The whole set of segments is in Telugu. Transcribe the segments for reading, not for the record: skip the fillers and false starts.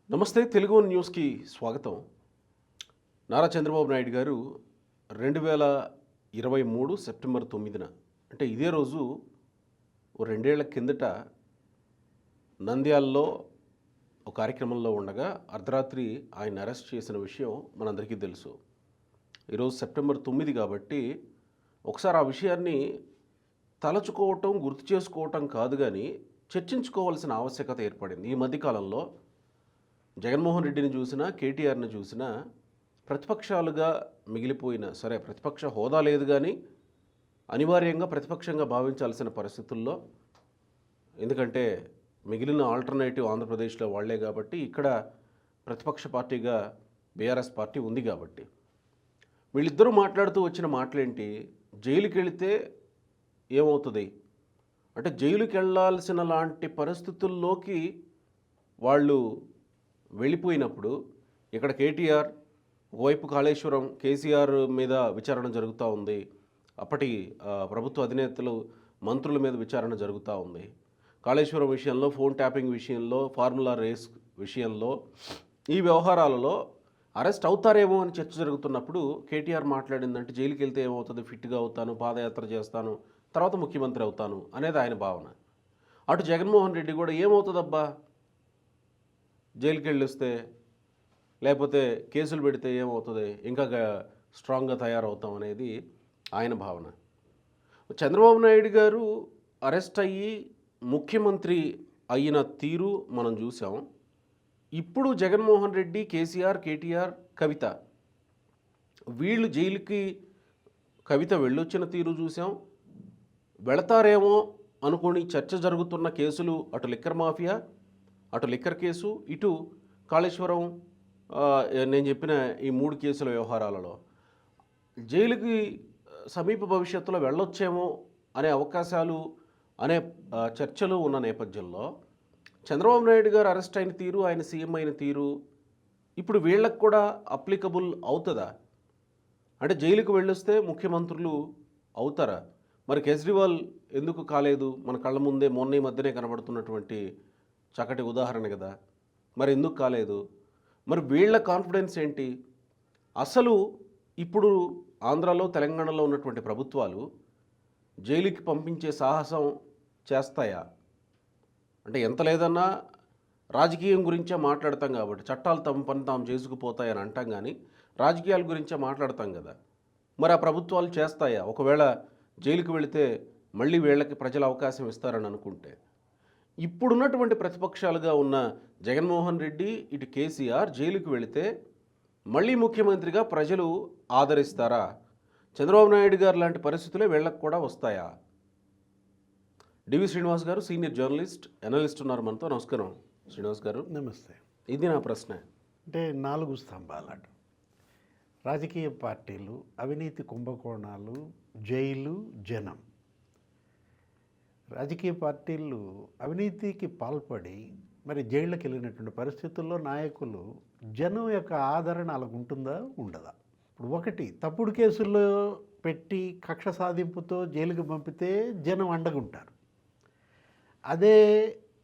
నమస్తే, తెలుగు న్యూస్కి స్వాగతం. నారా చంద్రబాబు నాయుడు గారు 2023 సెప్టెంబర్ 9న అంటే ఇదే రోజు ఓ 2 ఏళ్ల కిందట నంద్యాలలో ఒక కార్యక్రమంలో ఉండగా అర్ధరాత్రి ఆయన అరెస్ట్ చేసిన విషయం మనందరికీ తెలుసు. ఈరోజు సెప్టెంబర్ 9 కాబట్టి ఒకసారి ఆ విషయాన్ని తలచుకోవటం, గుర్తు చేసుకోవటం కాదు కానీ చర్చించుకోవాల్సిన ఆవశ్యకత ఏర్పడింది. ఈ మధ్యకాలంలో జగన్మోహన్ రెడ్డిని చూసినా, కేటీఆర్ని చూసినా ప్రతిపక్షాలుగా మిగిలిపోయిన, సరే ప్రతిపక్ష హోదా లేదు కానీ అనివార్యంగా ప్రతిపక్షంగా భావించాల్సిన పరిస్థితుల్లో, ఎందుకంటే మిగిలిన ఆల్టర్నేటివ్ ఆంధ్రప్రదేశ్లో వాళ్లే కాబట్టి ఇక్కడ ప్రతిపక్ష పార్టీగా బీఆర్ఎస్ పార్టీ ఉంది కాబట్టి వీళ్ళిద్దరూ మాట్లాడుతూ వచ్చిన మాటలేంటి, జైలుకి వెళితే ఏమవుతుంది అంటే జైలుకి వెళ్ళాల్సిన లాంటి పరిస్థితుల్లోకి వాళ్ళు వెళ్ళిపోయినప్పుడు ఇక్కడ కేటీఆర్ ఒకవైపు కాళేశ్వరం కేసీఆర్ మీద విచారణ జరుగుతూ ఉంది, అప్పటి ప్రభుత్వ అధినేతలు మంత్రుల మీద విచారణ జరుగుతూ ఉంది. కాళేశ్వరం విషయంలో, ఫోన్ ట్యాపింగ్ విషయంలో, ఫార్ములా రేస్ విషయంలో, ఈ వ్యవహారాలలో అరెస్ట్ అవుతారేమో అని చర్చ జరుగుతున్నప్పుడు కేటీఆర్ మాట్లాడిందంటే జైలుకి వెళ్తే ఏమవుతుంది, ఫిట్గా అవుతాను, పాదయాత్ర చేస్తాను, తర్వాత ముఖ్యమంత్రి అవుతాను అనేది ఆయన భావన. అటు జగన్మోహన్ రెడ్డి కూడా ఏమవుతుందబ్బా జైలుకి వెళ్ళొస్తే, లేకపోతే కేసులు పెడితే ఏమవుతుంది, ఇంకా స్ట్రాంగ్గా తయారవుతాం అనేది ఆయన భావన. చంద్రబాబు నాయుడు గారు అరెస్ట్ అయ్యి ముఖ్యమంత్రి అయిన తీరు మనం చూసాం. ఇప్పుడు జగన్మోహన్ రెడ్డి, కేసీఆర్, కేటీఆర్, కవిత వీళ్ళు జైలుకి కవిత వెళ్ళొచ్చిన తీరు చూసాం. వెళతారేమో అనుకుని చర్చ జరుగుతున్న కేసులు, అటు లిక్కర్ మాఫియా, అటు లిక్కర్ కేసు, ఇటు కాళేశ్వరం, నేను చెప్పిన ఈ 3 కేసుల వ్యవహారాలలో జైలుకి సమీప భవిష్యత్తులో వెళ్ళొచ్చేమో అనే అవకాశాలు, అనే చర్చలు ఉన్న నేపథ్యంలో చంద్రబాబు నాయుడు గారు అరెస్ట్ అయిన తీరు, ఆయన సీఎం అయిన తీరు ఇప్పుడు వీళ్ళకు కూడా అప్లికబుల్ అవుతుందా? అంటే జైలుకు వెళ్ళొస్తే ముఖ్యమంత్రులు అవుతారా? మరి కేజ్రీవాల్ ఎందుకు కాలేదు? మన కళ్ళ ముందే మొన్న ఈ మధ్యనే కనబడుతున్నటువంటి చక్కటి ఉదాహరణ కదా. మరి ఎందుకు కాలేదు? మరి వీళ్ళ కాన్ఫిడెన్స్ ఏంటి? అసలు ఇప్పుడు ఆంధ్రాలో, తెలంగాణలో ఉన్నటువంటి ప్రభుత్వాలు జైలుకి పంపించే సాహసం చేస్తాయా? అంటే ఎంత లేదన్నా రాజకీయం గురించే మాట్లాడతాం కాబట్టి, చట్టాలు తమ పని తాము చేసుకుపోతాయని అంటాం కానీ రాజకీయాల గురించే మాట్లాడతాం కదా. మరి ఆ ప్రభుత్వాలు చేస్తాయా? ఒకవేళ జైలుకి వెళితే మళ్ళీ వీళ్ళకి ప్రజలు అవకాశం ఇస్తారని అనుకుంటే, ఇప్పుడున్నటువంటి ప్రతిపక్షాలుగా ఉన్న జగన్మోహన్ రెడ్డి, ఇటు కేసీఆర్ జైలుకి వెళితే మళ్ళీ ముఖ్యమంత్రిగా ప్రజలు ఆదరిస్తారా? చంద్రబాబు నాయుడు గారు లాంటి పరిస్థితులే వీళ్ళకు కూడా వస్తాయా? డివి శ్రీనివాస్ గారు సీనియర్ జర్నలిస్ట్, అనలిస్ట్ ఉన్నారు మనతో. నమస్కారం శ్రీనివాస్ గారు. నమస్తే. ఇది నా ప్రశ్న. అంటే 4 స్తంభాలు రాజకీయ పార్టీలు, అవినీతి కుంభకోణాలు, జైలు, జనం. రాజకీయ పార్టీలు అవినీతికి పాల్పడి మరి జైళ్ళకి వెళ్ళినటువంటి పరిస్థితుల్లో నాయకులు, జనం యొక్క ఆదరణ అలాగ ఉంటుందా, ఉండదా? ఇప్పుడు ఒకటి, తప్పుడు కేసుల్లో పెట్టి కక్ష సాధింపుతో జైలుకి పంపితే జనం అండగుంటారు. అదే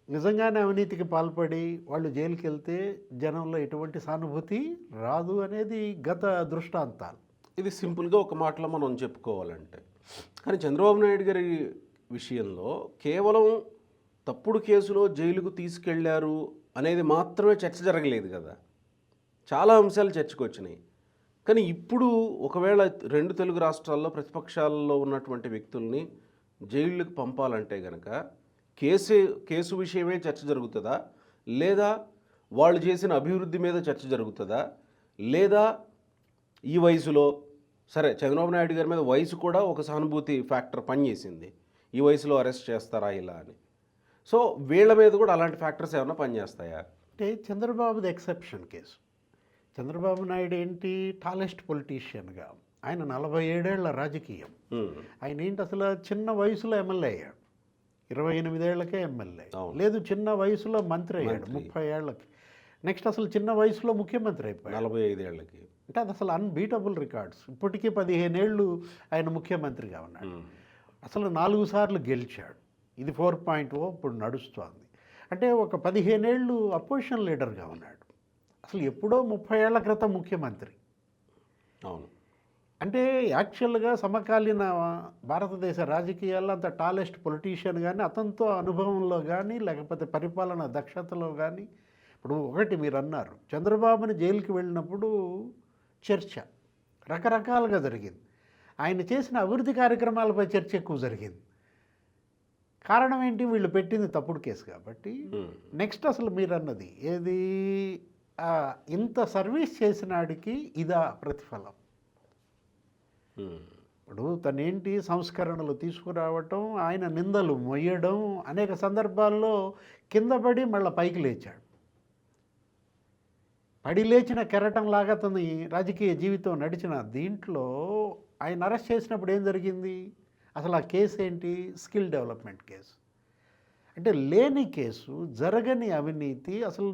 నిజంగానే అవినీతికి పాల్పడి వాళ్ళు జైలుకి వెళ్తే జనంలో ఎటువంటి సానుభూతి రాదు అనేది గత దృష్టాంతాలు. ఇది సింపుల్గా ఒక మాటలో మనం చెప్పుకోవాలంటే, కానీ చంద్రబాబు నాయుడు గారి విషయంలో కేవలం తప్పుడు కేసులో జైలుకు తీసుకెళ్లారు అనేది మాత్రమే చర్చ జరగలేదు కదా. చాలా అంశాలు చర్చకు వచ్చినాయి. కానీ ఇప్పుడు ఒకవేళ 2 తెలుగు రాష్ట్రాల్లో ప్రతిపక్షాలలో ఉన్నటువంటి వ్యక్తుల్ని జైళ్ళకు పంపాలంటే కనుక కేసు విషయమే చర్చ జరుగుతుందా, లేదా వాళ్ళు చేసిన అభివృద్ధి మీద చర్చ జరుగుతుందా, లేదా ఈ వయసులో, సరే చంద్రబాబు నాయుడు గారి మీద వయసు కూడా ఒక సానుభూతి ఫ్యాక్టర్ పనిచేసింది, ఈ వయసులో అరెస్ట్ చేస్తారా ఇలా అని. సో వీళ్ళ మీద కూడా అలాంటి ఫ్యాక్టర్స్ ఏమైనా పనిచేస్తాయా? అంటే చంద్రబాబుది ఎక్సెప్షన్ కేసు. చంద్రబాబు నాయుడు ఏంటి, టాలెస్ట్ పొలిటీషియన్గా ఆయన 47 ఏళ్ల రాజకీయం. ఆయన ఏంటి అసలు చిన్న వయసులో ఎమ్మెల్యే అయ్యాడు, 28 ఏళ్లకే ఎమ్మెల్యే. లేదు, చిన్న వయసులో మంత్రి అయ్యాడు 30 ఏళ్ళకి. నెక్స్ట్ అసలు చిన్న వయసులో ముఖ్యమంత్రి అయిపోయాడు 45 ఏళ్ళకి. అంటే అది అసలు అన్బీటబుల్ రికార్డ్స్. ఇప్పటికీ 15 ఏళ్ళు ఆయన ముఖ్యమంత్రిగా ఉన్నాడు. అసలు 4 సార్లు గెలిచాడు. ఇది 4.0 ఇప్పుడు నడుస్తోంది. అంటే ఒక 15 ఏళ్ళు అపోజిషన్ లీడర్గా ఉన్నాడు. అసలు ఎప్పుడో 30 ఏళ్ల క్రితం ముఖ్యమంత్రి. అవును. అంటే యాక్చువల్గా సమకాలీన భారతదేశ రాజకీయాల్లో అంత టాలెస్ట్ పొలిటీషియన్ కానీ, అతనితో అనుభవంలో కానీ, లేకపోతే పరిపాలన దక్షతలో కానీ. ఇప్పుడు ఒకటి మీరు అన్నారు, చంద్రబాబుని జైలుకి వెళ్ళినప్పుడు చర్చ రకరకాలుగా జరిగింది. ఆయన చేసిన అభివృద్ధి కార్యక్రమాలపై చర్చ ఎక్కువ జరిగింది. కారణం ఏంటి? వీళ్ళు పెట్టింది తప్పుడు కేసు కాబట్టి. నెక్స్ట్ అసలు మీరు అన్నది ఏది, ఇంత సర్వీస్ చేసినాడికి ఇదా ప్రతిఫలం? ఇప్పుడు తనేంటి సంస్కరణలు తీసుకురావటం, ఆయన నిందలు మొయ్యడం, అనేక సందర్భాల్లో కింద పడి మళ్ళీ పైకి లేచాడు. పడి లేచిన కెరటంలాగా తన రాజకీయ జీవితం నడిచిన దీంట్లో ఆయన అరెస్ట్ చేసినప్పుడు ఏం జరిగింది? అసలు ఆ కేసు ఏంటి? Skill development case. అంటే లేని కేసు, జరగని అవినీతి. అసలు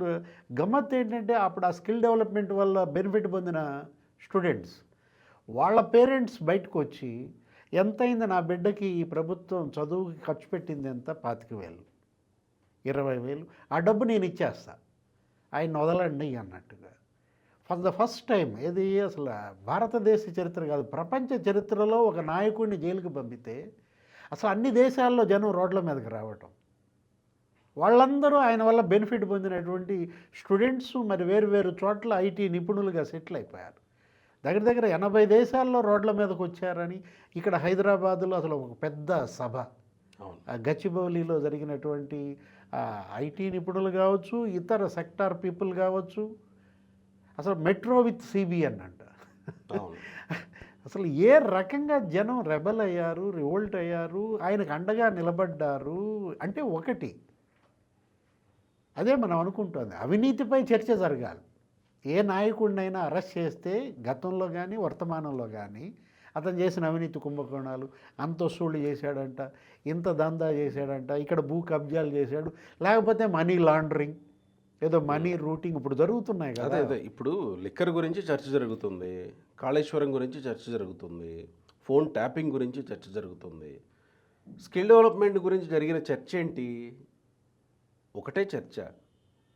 గమ్మత్ ఏంటంటే అప్పుడు ఆ స్కిల్ డెవలప్మెంట్ వల్ల బెనిఫిట్ పొందిన స్టూడెంట్స్ వాళ్ళ పేరెంట్స్ బయటకు వచ్చి, ఎంతైంది నా బిడ్డకి ఈ ప్రభుత్వం చదువుకి ఖర్చు పెట్టింది ఎంత? 25,000, 20,000, ఆ డబ్బు నేను ఇచ్చేస్తా, ఆయన వదలండి అన్నట్టుగా. ఫర్ ద ఫస్ట్ టైం ఏది అసలు భారతదేశ చరిత్ర కాదు, ప్రపంచ చరిత్రలో ఒక నాయకుడిని జైలుకి పంపితే అసలు అన్ని దేశాల్లో జనం రోడ్ల మీదకి రావటం, వాళ్ళందరూ ఆయన వల్ల బెనిఫిట్ పొందినటువంటి స్టూడెంట్స్ మరి వేరు వేరు చోట్ల ఐటీ నిపుణులుగా సెటిల్ అయిపోయారు. దగ్గర దగ్గర 80 దేశాల్లో రోడ్ల మీదకి వచ్చారని. ఇక్కడ హైదరాబాదులో అసలు ఒక పెద్ద సభ, గచ్చిబౌలిలో జరిగినటువంటి ఐటీ నిపుణులు కావచ్చు, ఇతర సెక్టార్ పీపుల్ కావచ్చు, అసలు మెట్రో విత్ సిబిఎన్ అంట. అసలు ఏ రకంగా జనం రెబల్ అయ్యారు, రివోల్ట్ అయ్యారు, ఆయనకు అండగా నిలబడ్డారు. అంటే ఒకటి అదే మనం అనుకుంటుంది, అవినీతిపై చర్చ జరగాలి. ఏ నాయకుడినైనా అరెస్ట్ చేస్తే గతంలో కానీ వర్తమానంలో కానీ అతను చేసిన అవినీతి కుంభకోణాలు, అంత వసూళ్ళు చేశాడంట, ఇంత దందా చేశాడంట, ఇక్కడ భూ కబ్జాలు చేశాడు, లేకపోతే మనీ లాండరింగ్, ఏదో మనీ రూటింగ్ ఇప్పుడు జరుగుతున్నాయి కదా. అదే అదే ఇప్పుడు లిక్కర్ గురించి చర్చ జరుగుతుంది, కాళేశ్వరం గురించి చర్చ జరుగుతుంది, ఫోన్ ట్యాపింగ్ గురించి చర్చ జరుగుతుంది. స్కిల్ డెవలప్మెంట్ గురించి జరిగిన చర్చ ఏంటి? ఒకటే చర్చ,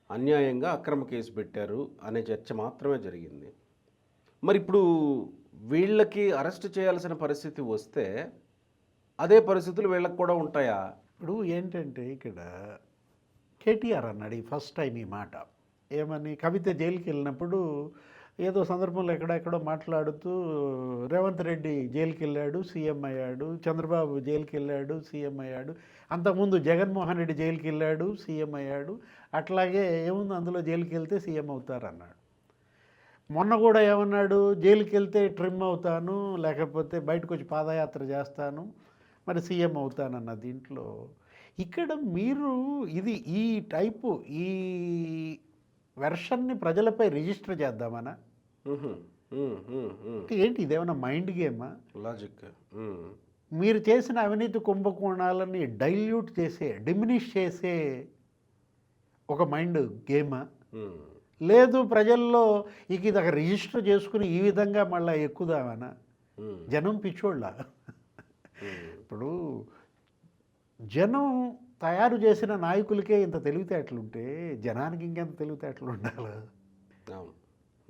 అన్యాయంగా అక్రమ కేసు పెట్టారు అనే చర్చ మాత్రమే జరిగింది. మరి ఇప్పుడు వీళ్ళకి అరెస్ట్ చేయాల్సిన పరిస్థితి వస్తే అదే పరిస్థితులు వీళ్ళకి కూడా ఉంటాయా? ఇప్పుడు ఏంటంటే ఇక్కడ కేటీఆర్ అన్నాడు ఈ ఫస్ట్ టైం ఈ మాట. ఏమని? కవిత జైలుకి వెళ్ళినప్పుడు ఏదో సందర్భంలో ఎక్కడెక్కడో మాట్లాడుతూ రేవంత్ రెడ్డి జైలుకి వెళ్ళాడు, సీఎం అయ్యాడు, చంద్రబాబు జైలుకి వెళ్ళాడు, సీఎం అయ్యాడు, అంతకుముందు జగన్మోహన్ రెడ్డి జైలుకి వెళ్ళాడు, సీఎం అయ్యాడు, అట్లాగే ఏముంది అందులో జైలుకి వెళ్తే సీఎం అవుతారన్నాడు. మొన్న కూడా ఏమన్నాడు? జైలుకి వెళ్తే ట్రిమ్ అవుతాను, లేకపోతే బయటకు వచ్చి పాదయాత్ర చేస్తాను, మరి సీఎం అవుతానన్న దీంట్లో ఇక్కడ మీరు ఇది ఈ టైపు ఈ వెర్షన్ని ప్రజలపై రిజిస్టర్ చేద్దామనా? ఏంటి ఇదేమన్నా మైండ్ గేమా? లాజిక్. మీరు చేసిన అవినీతి కుంభకోణాలని డైల్యూట్ చేసే, డిమినిష్ చేసే ఒక మైండ్ గేమా? లేదు ప్రజల్లో ఇక ఇది అక్కడ రిజిస్టర్ చేసుకుని ఈ విధంగా మళ్ళీ ఎక్కుదామనా? జనం పిచ్చోళ్ళ. ఇప్పుడు జనం తయారు చేసిన నాయకులకే ఇంత తెలివితేటలుంటే జనానికి ఇంకెంత తెలివితేటలు ఉండాలి?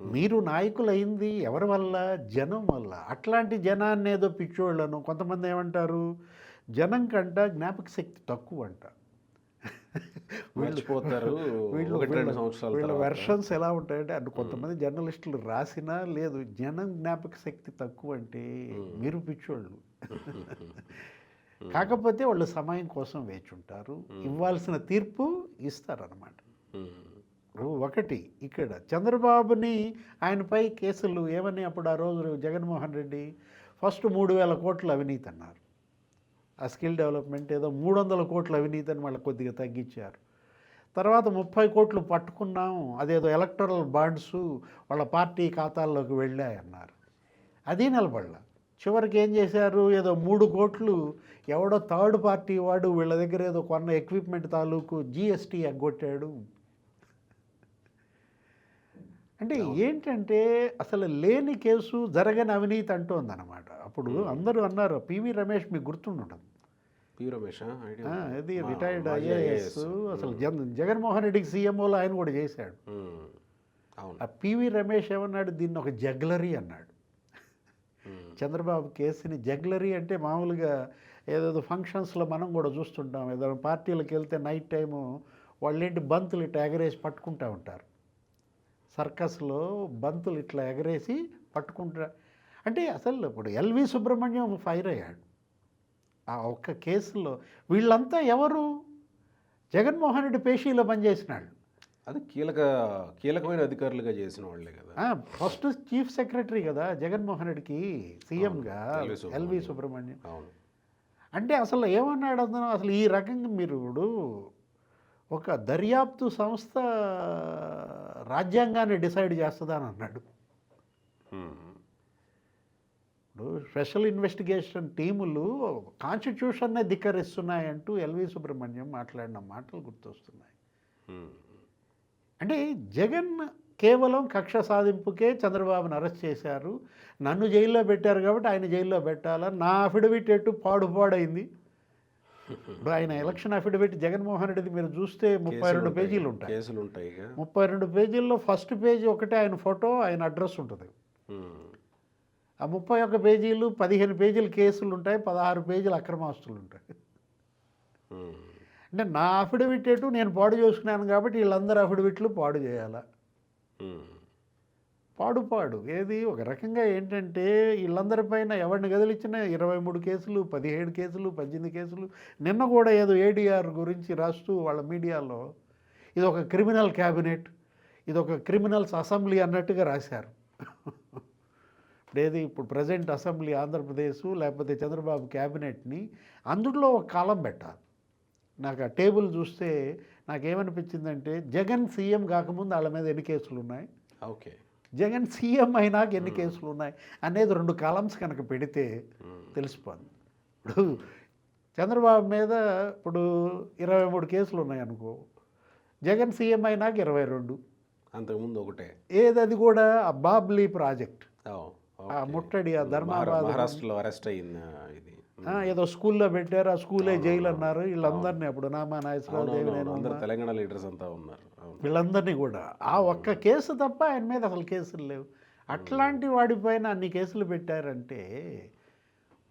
మీరు నాయకులైంది ఎవరి వల్ల? జనం వల్ల. అట్లాంటి జనాన్ని ఏదో పిచ్చోళ్ళను, కొంతమంది ఏమంటారు, జనం కంట జ్ఞాపక శక్తి తక్కువ అంట. వీళ్ళ వెర్షన్స్ ఎలా ఉంటాయంటే అటు కొంతమంది జర్నలిస్టులు రాసినా లేదు, జనం జ్ఞాపక శక్తి తక్కువ అంటే మీరు పిచ్చోళ్ళు. కాకపోతే వాళ్ళు సమయం కోసం వేచి ఉంటారు, ఇవ్వాల్సిన తీర్పు ఇస్తారన్నమాట. ఒకటి ఇక్కడ చంద్రబాబుని ఆయనపై కేసులు ఏమని అప్పుడు ఆ రోజు జగన్మోహన్ రెడ్డి ఫస్ట్ 3,000 కోట్ల అవినీతి అన్నారు. ఆ స్కిల్ డెవలప్మెంట్ ఏదో 300 కోట్ల అవినీతి అని వాళ్ళు కొద్దిగా తగ్గించారు. తర్వాత 30 కోట్లు పట్టుకున్నాం, అదేదో ఎలక్టరల్ బాండ్స్ వాళ్ళ పార్టీ ఖాతాల్లోకి వెళ్ళాయన్నారు. అది నిలబడలా. చివరికి ఏం చేశారు? ఏదో 3 కోట్లు ఎవడో థర్డ్ పార్టీ వాడు వీళ్ళ దగ్గర ఏదో కొన్న ఎక్విప్మెంట్ తాలూకు GST ఎగ్గొట్టాడు. అంటే ఏంటంటే అసలు లేని కేసు జరగని అవినీతి అంటోందన్నమాట. అప్పుడు అందరూ అన్నారు, పివి రమేష్ మీకు గుర్తుండదు, పి రమేష్ ఐడియా అది మా- రిటైర్డ్ మాజీ ఐఏఎస్. అసలు జగన్మోహన్ రెడ్డికి సీఎంఓలో ఆయన కూడా చేశాడు. అవును. ఆ పివి రమేష్ ఏమన్నాడు, దీన్ని ఒక జగ్లరీ అన్నాడు. చంద్రబాబు కేసుని జగ్లరీ అంటే మామూలుగా ఏదేదో ఫంక్షన్స్లో మనం కూడా చూస్తుంటాం. ఏదైనా పార్టీలకు వెళ్తే నైట్ టైము వాళ్ళేంటి బంతులు ఇట్లా ఎగరేసి పట్టుకుంటూ ఉంటారు. సర్కస్లో బంతులు ఇట్లా ఎగరేసి పట్టుకుంటా అంటే అసలు ఇప్పుడు ఎల్వి సుబ్రహ్మణ్యం ఫైర్ అయ్యాడు ఆ ఒక్క కేసులో. వీళ్ళంతా ఎవరు? జగన్మోహన్ రెడ్డి పేషీలో పనిచేసినాడు. అది కీలకమైన అధికారులుగా చేసిన వాళ్ళే కదా. ఫస్ట్ చీఫ్ సెక్రటరీ కదా జగన్మోహన్ రెడ్డికి సీఎంగా ఎల్వి సుబ్రహ్మణ్యం. ఎల్వి సుబ్రహ్మణ్యం. అవును. అంటే అసలు ఏమన్నాడు అతను? అసలు ఈ రకంగా మీరు ఇప్పుడు ఒక దర్యాప్తు సంస్థ రాజ్యాంగాన్ని డిసైడ్ చేస్తుందా అని అన్నాడు. ఇప్పుడు స్పెషల్ ఇన్వెస్టిగేషన్ టీములు కాన్స్టిట్యూషన్నే ధిక్కరిస్తున్నాయంటూ ఎల్వి సుబ్రహ్మణ్యం మాట్లాడిన మాటలు గుర్తొస్తున్నాయి. అంటే జగన్ కేవలం కక్ష సాధింపుకే చంద్రబాబును అరెస్ట్ చేశారు, నన్ను జైల్లో పెట్టారు కాబట్టి ఆయన జైల్లో పెట్టాలా, నా అఫిడవిట్ ఎటు పాడుపాడైంది. ఇప్పుడు ఆయన ఎలక్షన్ అఫిడవిట్ జగన్మోహన్ రెడ్డిది మీరు చూస్తే 32 పేజీలు ఉంటాయి. కేసులు ఉంటాయి. 32 పేజీల్లో ఫస్ట్ పేజీ ఒకటే ఆయన ఫోటో, ఆయన అడ్రస్ ఉంటుంది. ఆ 31 పేజీలు 15 పేజీలు కేసులు ఉంటాయి, 16 పేజీలు అక్రమాస్తులు ఉంటాయి. అంటే నా అఫిడవిట్ ఎటు నేను పాడు చేసుకున్నాను కాబట్టి వీళ్ళందరూ అఫిడవిట్లు పాడు చేయాలా? పాడు ఏది ఒక రకంగా ఏంటంటే వీళ్ళందరిపైన ఎవరిని కదిలిచ్చినా 23 కేసులు, 17 కేసులు, 18 కేసులు. నిన్న కూడా ఏదో ఏడీఆర్ గురించి రాస్తూ వాళ్ళ మీడియాలో ఇది ఒక క్రిమినల్ క్యాబినెట్, ఇది ఒక క్రిమినల్స్ అసెంబ్లీ అన్నట్టుగా రాశారు. ఇప్పుడు ప్రజెంట్ అసెంబ్లీ ఆంధ్రప్రదేశ్ లేకపోతే చంద్రబాబు క్యాబినెట్ని అందులో ఒక కాలం పెట్టాలి. నాకు ఆ టేబుల్ చూస్తే నాకేమనిపించిందంటే జగన్ సీఎం కాకముందు వాళ్ళ మీద ఎన్ని కేసులు ఉన్నాయి, ఓకే, జగన్ సీఎం అయినాక ఎన్ని కేసులు ఉన్నాయి అనేది 2 కాలమ్స్ కనుక పెడితే తెలిసిపోతుంది. ఇప్పుడు చంద్రబాబు మీద ఇప్పుడు 23 కేసులు ఉన్నాయి అనుకో, జగన్ సీఎం అయినాక 22, అంతకుముందు ఒకటే. అది కూడా ఆ బాబ్లీ ప్రాజెక్ట్, ఆ ముట్టడి, ఆ ధర్మాబాద్ మహారాష్ట్రలో అరెస్ట్ అయింది. ఇది ఏదో స్కూల్లో పెట్టారు, ఆ స్కూలే జైలు అన్నారు. వీళ్ళందరినీ అప్పుడు నామా నాగేశ్వరరావు, అందరూ తెలంగాణ లీడర్స్ అంతా ఉన్నారు. వీళ్ళందరినీ కూడా ఆ ఒక్క కేసు తప్ప ఆయన మీద అసలు కేసులు లేవు. అట్లాంటి వాడిపైన అన్ని కేసులు పెట్టారంటే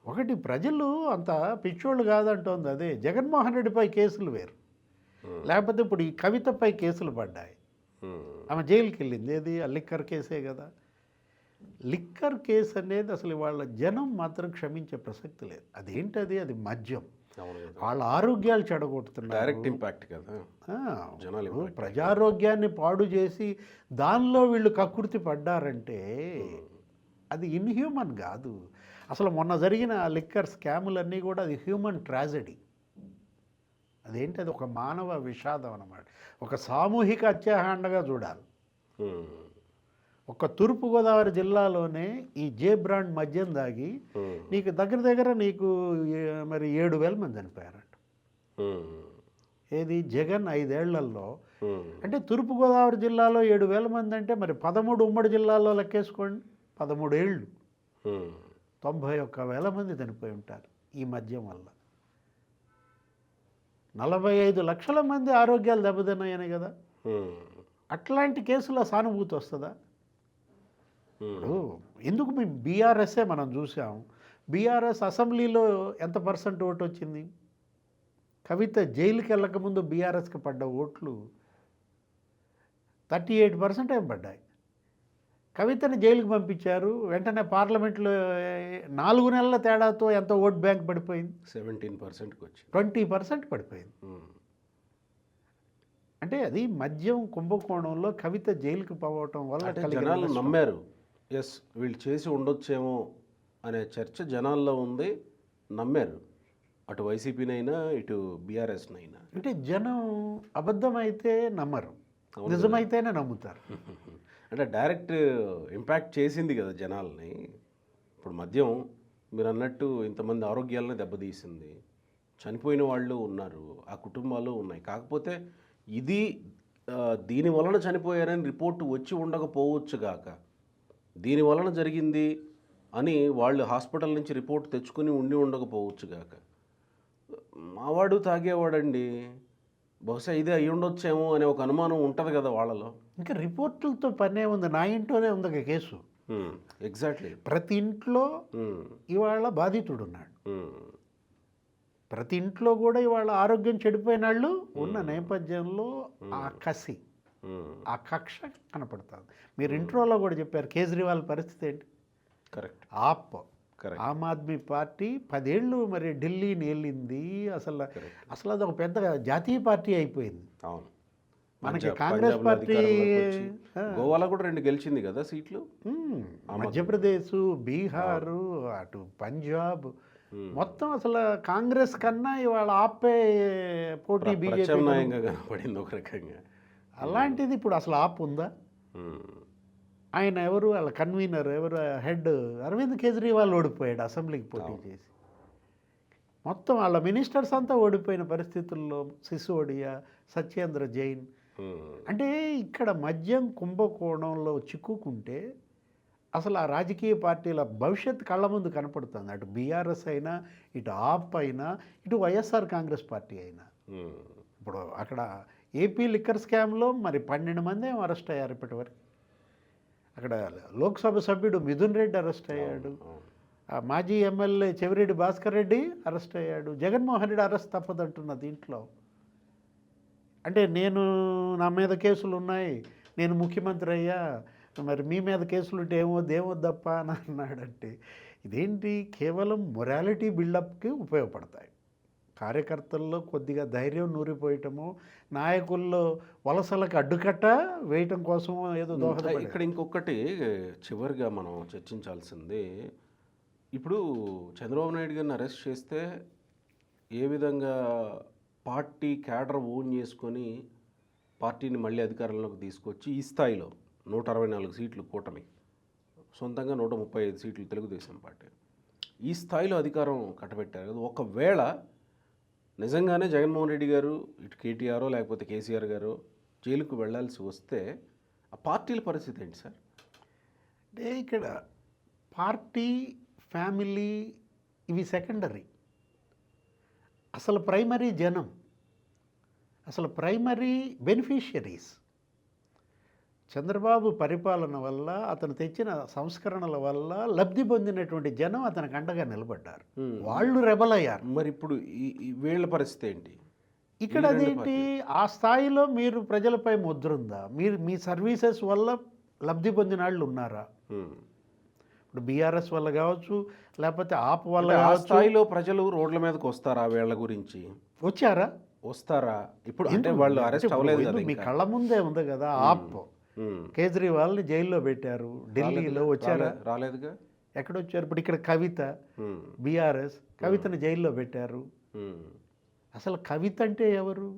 ఒకటి ప్రజలు అంత పిచ్చోళ్ళు కాదంటోంది అదే. జగన్మోహన్ రెడ్డిపై కేసులు వేరు, లేకపోతే ఇప్పుడు ఈ కవితపై కేసులు పడ్డాయి, ఆమె జైలుకి వెళ్ళింది. ఏది ఆ లిక్కర్ కేసే కదా. లిక్కర్ కేసు అనేది అసలు వాళ్ళ జనం మాత్రం క్షమించే ప్రసక్తి లేదు. అదేంటది? అది మద్యం. వాళ్ళ ఆరోగ్యాలు చెడగొడుతున్నారు. డైరెక్ట్ ఇంపాక్ట్ కదా జనాలు. ప్రజారోగ్యాన్ని పాడు చేసి దానిలో వీళ్ళు కక్కుర్తి పడ్డారంటే అది ఇన్హ్యూమన్ కాదు. అసలు మొన్న జరిగిన లిక్కర్ స్కాములన్నీ కూడా అది హ్యూమన్ ట్రాజడీ. అదేంటి? అది ఒక మానవ విషాదం అన్నమాట. ఒక సామూహిక అత్యాహాండగా చూడాలి. ఒక తూర్పుగోదావరి జిల్లాలోనే ఈ జే బ్రాండ్ మద్యం దాగి నీకు దగ్గర మరి 7,000 మంది చనిపోయారంట. ఏది జగన్ 5 ఏళ్లలో అంటే తూర్పుగోదావరి జిల్లాలో 7,000 మంది అంటే మరి 13 ఉమ్మడి జిల్లాలో లెక్కేసుకోండి, 13 ఏళ్ళు 91,000 మంది చనిపోయి ఉంటారు ఈ మద్యం వల్ల. 45 లక్షల మంది ఆరోగ్యాలు దెబ్బతిన్నాయని కదా. అట్లాంటి కేసులో సానుభూతి వస్తుందా? ఇప్పుడు ఎందుకు మేము బీఆర్ఎస్ఏ మనం చూసాం. బీఆర్ఎస్ అసెంబ్లీలో ఎంత % ఓటు వచ్చింది? కవిత జైలుకి వెళ్ళకముందు బీఆర్ఎస్కి పడ్డ ఓట్లు 38% ఏం పడ్డాయి. కవితని జైలుకి పంపించారు, వెంటనే పార్లమెంట్లో 4 నెలల తేడాతో ఎంత ఓట్ బ్యాంక్ పడిపోయింది? 17%కి వచ్చి 20% పడిపోయింది. అంటే అది మద్యం కుంభకోణంలో కవిత జైలుకి పోవటం వల్ల జనాలు నమ్మారు. ఎస్, వీళ్ళు చేసి ఉండొచ్చేమో అనే చర్చ జనాల్లో ఉంది, నమ్మారు. అటు వైసీపీనైనా ఇటు బీఆర్ఎస్నైనా. అంటే జనం అబద్ధమైతే నమ్మరు, నిజమైతేనే నమ్ముతారు. అంటే డైరెక్ట్ ఇంపాక్ట్ చేసింది కదా జనాల్ని. ఇప్పుడు మద్యం మీరు అన్నట్టు ఇంతమంది ఆరోగ్యాలను దెబ్బతీసింది, చనిపోయిన వాళ్ళు ఉన్నారు, ఆ కుటుంబాలు ఉన్నాయి. కాకపోతే ఇది దీని వలన చనిపోయారని రిపోర్టు వచ్చి ఉండకపోవచ్చు గాక, దీని వలన జరిగింది అని వాళ్ళు హాస్పిటల్ నుంచి రిపోర్ట్ తెచ్చుకుని ఉండకపోవచ్చు గాక, మావాడు తాగేవాడండి, బహుశా ఇదే అయ్యి ఉండొచ్చేమో అనే ఒక అనుమానం ఉంటుంది కదా వాళ్ళలో. ఇంకా రిపోర్టులతో పనే ఉంది. నా ఇంట్లోనే ఉంది ఒక కేసు. ఎగ్జాక్ట్లీ. ప్రతి ఇంట్లో ఇవాళ బాధితుడున్నాడు. ప్రతి ఇంట్లో కూడా ఇవాళ ఆరోగ్యం చెడిపోయిన వాళ్ళు ఉన్న నేపథ్యంలో ఆ కసి, ఆ కక్ష కనపడుతుంది. మీరు ఇంట్రోలో కూడా చెప్పారు కేజ్రీవాల్ పరిస్థితి ఏంటి. Correct. Correct. Aam Aadmi party 10 ఏళ్ళు మరి ఢిల్లీని వెళ్ళింది. అసలు అది ఒక పెద్ద జాతీయ పార్టీ అయిపోయింది. అవును. మనకి కాంగ్రెస్ పార్టీ గోవాలో కూడా 2 గెలిచింది కదా సీట్లు. మధ్యప్రదేశ్, బీహారు, అటు పంజాబ్, మొత్తం అసలు కాంగ్రెస్ కన్నా ఇవాళ ఆపే పోటీ బీజేపీ కనపడింది ఒక రకంగా. అలాంటిది ఇప్పుడు అసలు ఆప్ ఉందా? ఆయన ఎవరు, వాళ్ళ కన్వీనర్ ఎవరు, హెడ్ అరవింద్ కేజ్రీవాల్ ఓడిపోయాడు అసెంబ్లీకి పోటీ చేసి. మొత్తం వాళ్ళ మినిస్టర్స్ అంతా ఓడిపోయిన పరిస్థితుల్లో సిసోడియా, సత్యేంద్ర జైన్. అంటే ఇక్కడ మద్యం కుంభకోణంలో చిక్కుకుంటే అసలు ఆ రాజకీయ పార్టీల భవిష్యత్ కళ్ళ ముందు కనపడుతుంది. అటు బీఆర్ఎస్ అయినా, ఇటు ఆప్ అయినా, ఇటు వైఎస్ఆర్ కాంగ్రెస్ పార్టీ అయినా. ఇప్పుడు అక్కడ ఏపీ లిక్కర్ స్కామ్లో మరి 12 మంది ఏమో అరెస్ట్ అయ్యారు ఇప్పటివరకు. అక్కడ లోక్సభ సభ్యుడు మిథున్ రెడ్డి అరెస్ట్ అయ్యాడు. మాజీ ఎమ్మెల్యే చెవిరెడ్డి భాస్కర్ రెడ్డి అరెస్ట్ అయ్యాడు. జగన్మోహన్ రెడ్డి అరెస్ట్ తప్పదంటున్న దీంట్లో. అంటే నా మీద కేసులు ఉన్నాయి, నేను ముఖ్యమంత్రి అయ్యా, మరి మీ మీద కేసులు ఉంటే ఏమొద్దప్ప అని అన్నాడంటే ఇదేంటి? కేవలం మొరాలిటీ బిల్డప్కి ఉపయోగపడతాయి. కార్యకర్తల్లో కొద్దిగా ధైర్యం నూరిపోయటము, నాయకుల్లో వలసలకు అడ్డుకట్ట వేయటం కోసం ఏదో దోహదపడి. ఇక్కడ ఇంకొకటి చివరిగా మనం చర్చించాల్సింది, ఇప్పుడు చంద్రబాబు నాయుడు గారిని అరెస్ట్ చేస్తే ఏ విధంగా పార్టీ క్యాడర్ ఓన్ చేసుకొని పార్టీని మళ్ళీ అధికారంలోకి తీసుకొచ్చి ఈ స్థాయిలో 164 సీట్లు కూటమి, సొంతంగా 135 సీట్లు తెలుగుదేశం పార్టీ, ఈ స్థాయిలో అధికారం కట్టబెట్టారు కదా. ఒకవేళ నిజంగానే జగన్మోహన్ రెడ్డి గారు, ఇటు కేటీఆర్ లేకపోతే కేసీఆర్ గారు జైలుకు వెళ్ళాల్సి వస్తే ఆ పార్టీల పరిస్థితి ఏంటి సార్? అంటే ఇక్కడ పార్టీ, ఫ్యామిలీ ఇవి సెకండరీ. అసలు ప్రైమరీ జనం, అసలు ప్రైమరీ బెనిఫిషియరీస్. చంద్రబాబు పరిపాలన వల్ల, అతను తెచ్చిన సంస్కరణల వల్ల లబ్ధి పొందినటువంటి జనం అతనికి అండగా నిలబడ్డారు. వాళ్ళు రెబల్ అయ్యారు. మరి ఇప్పుడు వీళ్ళ పరిస్థితి ఏంటి? ఇక్కడ అదేంటి? ఆ స్థాయిలో మీరు ప్రజలపై ముద్రుందా? మీ సర్వీసెస్ వల్ల లబ్ధి పొందిన వాళ్ళు ఉన్నారా? ఇప్పుడు బీఆర్ఎస్ వల్ల కావచ్చు, లేకపోతే ఆప్ వల్ల ఆ స్థాయిలో ప్రజలు రోడ్ల మీదకి వస్తారా? వీళ్ళ గురించి వస్తారా? ఇప్పుడు అంటే వాళ్ళు అరెస్ట్ అవ్వలేదు కదా, మీ కళ్ళ ముందే ఉంది కదా. ఆప్ కేజ్రీవాల్ని జైల్లో పెట్టారు. ఢిల్లీలో వచ్చారా? రాలేదుగా. ఎక్కడొచ్చారు? ఇప్పుడు ఇక్కడ కవిత, బీఆర్ఎస్ కవితను జైల్లో పెట్టారు. అసలు కవిత అంటే ఎవరు?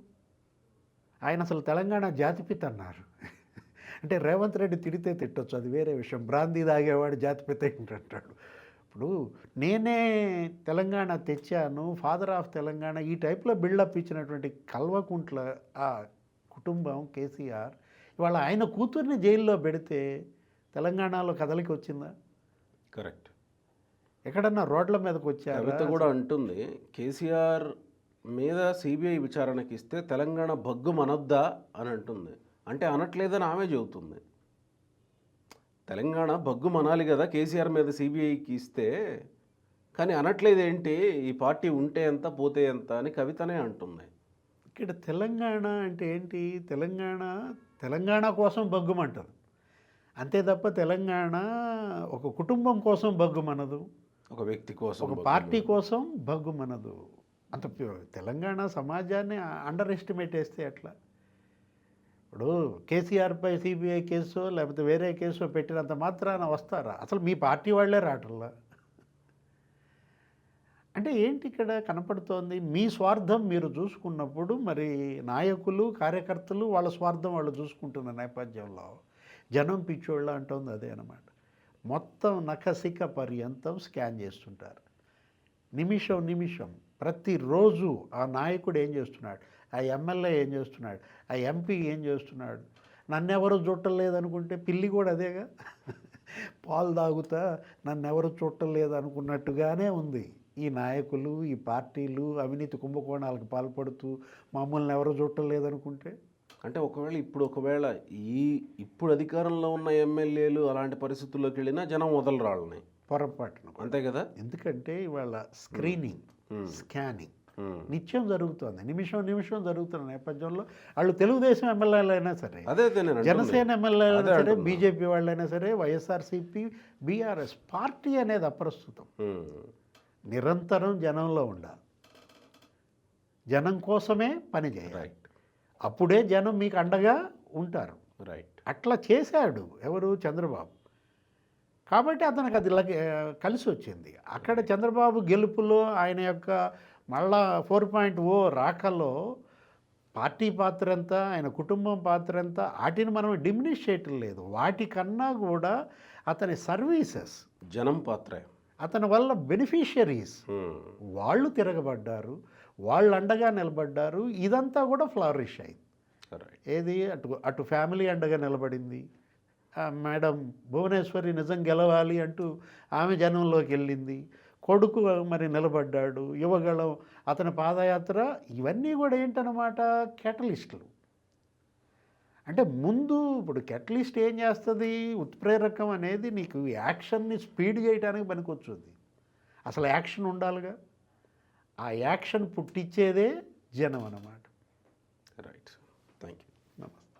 ఆయన అసలు తెలంగాణ జాతిపిత అన్నారు. అంటే రేవంత్ రెడ్డి తిడితే తిట్టొచ్చు, అది వేరే విషయం. బ్రాందీ తాగేవాడు జాతిపిత ఏంటంటాడు. ఇప్పుడు నేనే తెలంగాణ తెచ్చాను, ఫాదర్ ఆఫ్ తెలంగాణ, ఈ టైప్లో బిల్డప్ ఇచ్చినటువంటి కల్వకుంట్ల ఆ కుటుంబం కేసీఆర్ ఇవాళ ఆయన కూతుర్ని జైల్లో పెడితే తెలంగాణలో కదలికి వచ్చిందా? కరెక్ట్. ఎక్కడన్నా రోడ్ల మీదకి వచ్చారు. కవిత కూడా అంటుంది, కేసీఆర్ మీద సిబిఐ విచారణకి ఇస్తే తెలంగాణ భగ్గు మనొద్దా అని అంటుంది. అంటే అనట్లేదని ఆమె చెబుతుంది. తెలంగాణ భగ్గు మనాలి కదా కేసీఆర్ మీద సిబిఐకి ఇస్తే, కానీ అనట్లేదేంటి? ఈ పార్టీ ఉంటే ఎంత పోతే ఎంత అని కవితనే అంటుంది. ఇక్కడ తెలంగాణ అంటే ఏంటి? తెలంగాణ కోసం బగ్గుమంటది అంతే తప్ప తెలంగాణ ఒక కుటుంబం కోసం బగ్గుమనదు, ఒక వ్యక్తి కోసం, ఒక పార్టీ కోసం బగ్గుమనదు. అంత తెలంగాణ సమాజాన్ని అండర్ ఎస్టిమేట్ చేస్తే ఎట్లా? ఇప్పుడు కేసీఆర్పై సిబిఐ కేసు లేకపోతే వేరే కేసు పెట్టినంత మాత్రాన వస్తారా? అసలు మీ పార్టీ వాళ్ళే రావట్లా. అంటే ఏంటి ఇక్కడ కనపడుతోంది? మీ స్వార్థం మీరు చూసుకున్నప్పుడు మరి నాయకులు, కార్యకర్తలు వాళ్ళ స్వార్థం వాళ్ళు చూసుకుంటున్న నేపథ్యంలో జనం పిచ్చోళ్ళ అంటుంది అదే అన్నమాట. మొత్తం నఖసిక పర్యంతం స్కాన్ చేస్తుంటారు. నిమిషం ప్రతిరోజు ఆ నాయకుడు ఏం చేస్తున్నాడు, ఆ ఎమ్మెల్యే ఏం చేస్తున్నాడు, ఆ ఎంపీ ఏం చేస్తున్నాడు. నన్నెవరు చూడలేదనుకుంటే పిల్లి కూడా అదేగా, పాలు తాగుతా నన్నెవరు చూడలేదు అనుకున్నట్టుగానే ఉంది. ఈ నాయకులు, ఈ పార్టీలు అవినీతి కుంభకోణాలకు పాల్పడుతూ మమ్మల్ని ఎవరు చూడటం లేదనుకుంటే? అంటే ఒకవేళ ఇప్పుడు అధికారంలో ఉన్న ఎమ్మెల్యేలు అలాంటి పరిస్థితుల్లోకి వెళ్ళినా జనం వదలరు వాళ్ళని. పొరపాటున. అంతే కదా. ఎందుకంటే ఇవాళ స్క్రీనింగ్, స్కానింగ్ ఉమ్. నిత్యం జరుగుతోంది, నిమిషం నిమిషం జరుగుతున్న నేపథ్యంలో వాళ్ళు తెలుగుదేశం ఎమ్మెల్యేలు అయినా సరే, అదే నేను అంటున్నా. జనసేన ఎమ్మెల్యేలు అయినా అదే సరే, అంటున్నా. బీజేపీ వాళ్ళైనా సరే, వైఎస్ఆర్సీపీ, బీఆర్ఎస్ పార్టీ అనేది అప్రస్తుతం. ఉమ్. నిరంతరం జనంలో ఉండాలి, జనం కోసమే పని చేయాలి. రైట్. అప్పుడే జనం మీకు అండగా ఉంటారు. రైట్. అట్లా చేశాడు ఎవరు? చంద్రబాబు. కాబట్టి అతనికి అది కలిసి వచ్చింది. అక్కడ చంద్రబాబు గెలుపులో ఆయన యొక్క మళ్ళా 4.0 రాకలో పార్టీ పాత్ర ఎంత, ఆయన కుటుంబం పాత్ర ఎంత, వాటిని మనం డిమినిష్ చేయటం లేదు. వాటికన్నా కూడా అతని సర్వీసెస్, జనం పాత్రే. అతని వల్ల బెనిఫిషియరీస్ ఉమ్. వాళ్ళు తిరగబడ్డారు, వాళ్ళు అండగా నిలబడ్డారు. ఇదంతా కూడా ఫ్లరిష్ అయింది. రైట్. ఏది అటు ఫ్యామిలీ అండగా నిలబడింది. మేడం భువనేశ్వరి నిజం గెలవాలి అంటూ ఆమె జనంలోకి వెళ్ళింది. కొడుకు మరి నిలబడ్డాడు, యువగళం, అతని పాదయాత్ర, ఇవన్నీ కూడా ఏంటన్నమాట కేటలిస్టులు. అంటే ముందు ఇప్పుడు కెటలిస్ట్ ఏం చేస్తుంది? ఉత్ప్రేరకం అనేది నీకు యాక్షన్ని స్పీడ్ చేయడానికి పనికొచ్చుద్ది. అసలు యాక్షన్ ఉండాలిగా, ఆ యాక్షన్ పుట్టించేదే జనం అన్నమాట. రైట్. Thank you. నమస్తే.